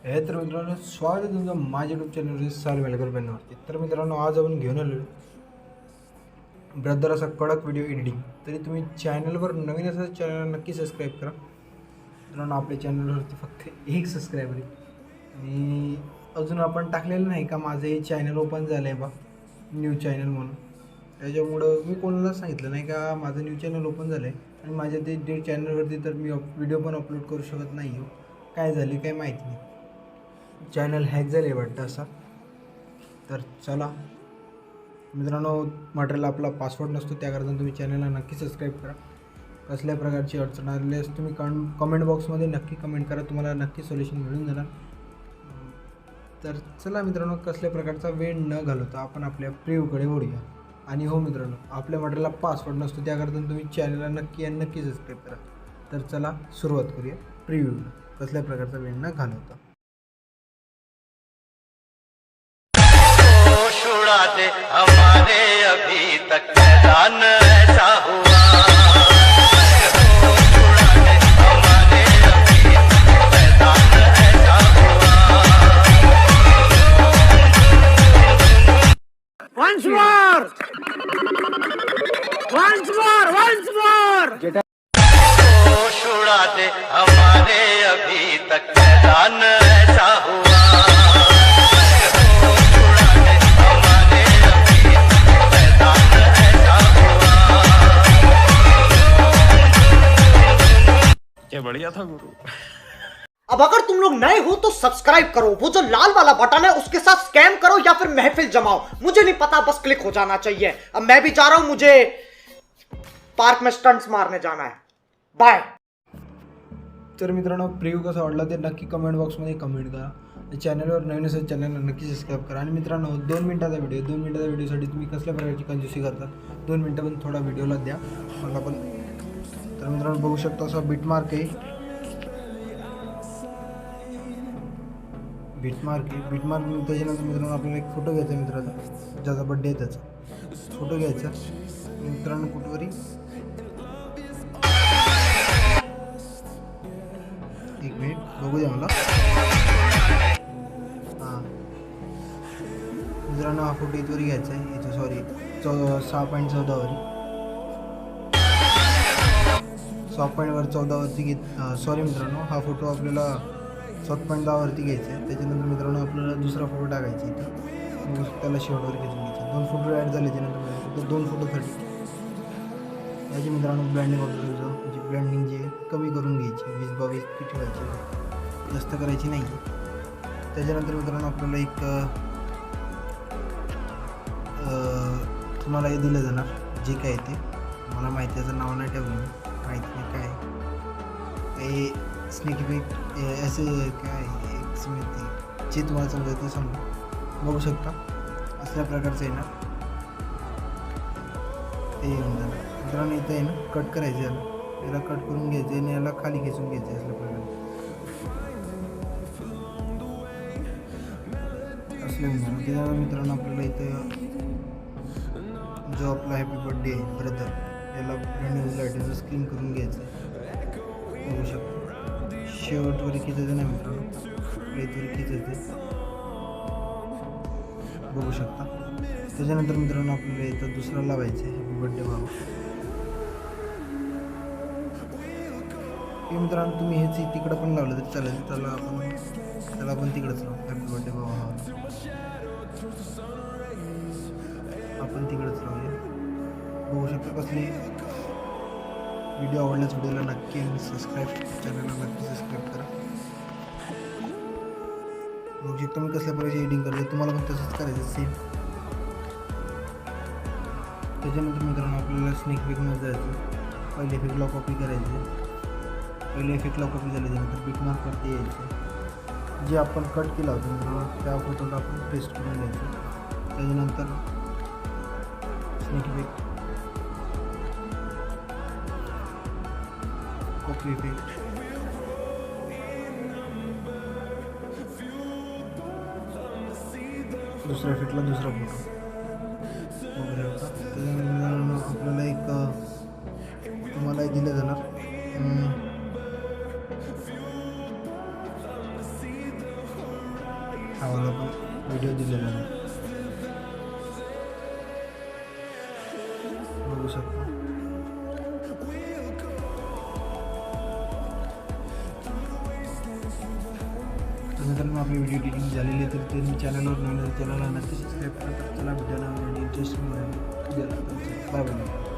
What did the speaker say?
हे तर मित्रांनो स्वागत आहे तुमचं माझ्या यूट्यूब चॅनलवरती साल वेलकरवरती. तर मित्रांनो आज आपण घेऊन आलो ब्रदर असा कडक व्हिडिओ एडिटिंग. तरी तुम्ही चॅनलवर नवीन असाल चॅनल नक्की सबस्क्राईब करा. मित्रांनो आपल्या चॅनलवरती फक्त एक सबस्क्रायबर आहे आणि अजून आपण टाकलेलं नाही का माझं हे चॅनल ओपन झालं आहे बा न्यू चॅनल म्हणून. त्याच्यामुळं मी कोणाला सांगितलं नाही का माझं न्यू चॅनल ओपन झालं आहे आणि माझ्या ते चॅनलवरती तर मी व्हिडिओ पण अपलोड करू शकत नाही हो. काय झाले काय माहिती नाही, चॅनल हॅक झाले वाटतं असा. तर चला मित्रांनो, मटेरियल आपला पासवर्ड नसतो त्याकरता तुम्ही चॅनलला नक्की सबस्क्राईब करा. कसल्या प्रकारची अडचण आल्यास तुम्ही कमेंट बॉक्समध्ये नक्की कमेंट करा, तुम्हाला नक्की सोल्युशन मिळून जाणार. तर चला मित्रांनो, कसल्या प्रकारचा वेळ न घालवता आपण आपल्या प्रिव्ह्यूकडे वळूया. आणि हो मित्रांनो, आपल्या मटेरियलला पासवर्ड नसतो त्याकरता तुम्ही चॅनलला नक्की सबस्क्राईब करा. तर चला सुरुवात करूया प्रिव्ह्यूला, कसल्या प्रकारचा वेळ न घालवता. छुड़ाते हमारे अभी तक मैदान ऐसा हुआ छुड़ाते हमारे अभी तक मैदान ऐसा हुआ Once more! Once more! Once more! छुड़ाते हमारे अभी तक मैदान ऐसा हुआ बढ़िया था गुरु। अब अगर तुम लोग नए हो तो सब्सक्राइब करो, वो जो लाल वाला बटन है उसके साथ स्कैम करो या फिर महफिल जमाओ, मुझे नहीं पता, बस क्लिक हो जाना चाहिए. अब मैं भी जा रहा हूं, मुझे पार्क में स्टंट्स मारने जाना है. बाय. तर मित्रांनो, प्रिव्ह्यू कसा वाटला ते नक्की कमेंट बॉक्समध्ये कमेंट करा. चॅनलवर नवीन असेल चॅनलला नक्की सबस्क्राईब करा. आणि मित्रांनो, 2 मिनिटाचा व्हिडिओसाठी तुम्ही कसल्या प्रकारची कंजूसी करता, 2 मिनटं पण थोडा व्हिडिओला द्या मला पण. तर मित्रांनो बघू शकता असा बीटमार्क आहे, त्याच्यानंतर मित्रांनो आपल्याला एक फोटो घ्यायचा आहे मित्राचा, ज्याचा बड्डे आहे त्याचा फोटो घ्यायचा मित्रांनो. कुठवरी एक मिनिट बघू द्या मला. हां मित्रांनो, हा फोटो इथवरी घ्यायचा आहे, इथं सॉरी 6.14 6.14 घेत. सॉरी मित्रांनो, हा फोटो आपल्याला 7.10 वरती घ्यायचा आहे. त्याच्यानंतर मित्रांनो आपल्याला दुसरा फोटो टाकायचा इथं, मग त्याला शेवटवर घेऊन घ्यायचा. 2 फोटो ॲड झाले त्यानंतर 2 फोटोसाठी याची मित्रांनो ब्लँडिंग ऑर्डर म्हणजे ब्लँडिंग जे कमी करून घ्यायची, 20-22 ती ठेवायची, जास्त करायची नाही. त्याच्यानंतर मित्रांनो आपल्याला एक तुम्हाला हे दिलं जाणार जे काय ते, मला माहिती त्याचं नाव नाही ठेवलं, माहिती नाही काय हे स्नेक इफेक्ट असं काय एक जे तुम्हाला समजायचं ते समजा. बघू शकता असल्या प्रकारचं आहे ना ते येऊन जाणार. मित्रांनो इथं आहे ना कट करायचं, याला कट करून घ्यायचं आणि याला खाली खेचून घ्यायचं असल्या प्रकारे असले म्हणून. त्याच्यावर मित्रांनो आपल्याला इथं जो आपला हॅपी बर्थडे आहे ब्रदर, याला ब्रँड लाईटचं स्क्रीन करून घ्यायचं. बघू शकतो शेवटवर खिचायचं नाही मित्रांनो, इथवर खिचायचं, बघू शकता. त्याच्यानंतर मित्रांनो आपल्याला इथं दुसरा लावायचं आहे हॅपी बर्थडे बाबा. हे मित्रांनो तुम्ही हेच तिकडं पण लावलं तरी चालेल, त्याला आपण तिकडंच लावू हॅपी बर्थडे बाबा. हा आपण तिकडंच लावूया. बघू शकता कसली व्हिडिओ आवडल्यास व्हिडिओला नक्की चॅनलला नक्की सबस्क्राईब करा. बघू शकता मी कसल्या प्रकारची एडिटिंग करते, तुम्हाला पण तसंच करायचं सेम. त्याच्यानंतर मित्रांनो आपल्याला स्नेक इफेक्टमध्ये जायचं, पहिले इफेक्टला कॉपी करायचे, पहिले इफेक्टला कॉपी झाल्याच्यानंतर बीटमार्कवरती यायचं, जे आपण कट केला होता मित्रांनो त्या फोटोला आपण पेस्ट करून घ्यायचं. त्याच्यानंतर स्नेक इफेक्ट, कॉपी इफेक्ट, दुसऱ्या इफेक्टला दुसरा फोटो वगैरे होता. त्याच्यानंतर आपल्याला एक तुम्हाला दिलं जाणार बघू शकता. तर मित्रांनो आपली व्हिडिओ एडिटिंग झालेली आहे, तर तुम्ही चॅनलवर नवीन चॅनलला नक्की सबस्क्राईब करा. तर चला भेटायला आणि इंटरेस्टिंग बाय बाय.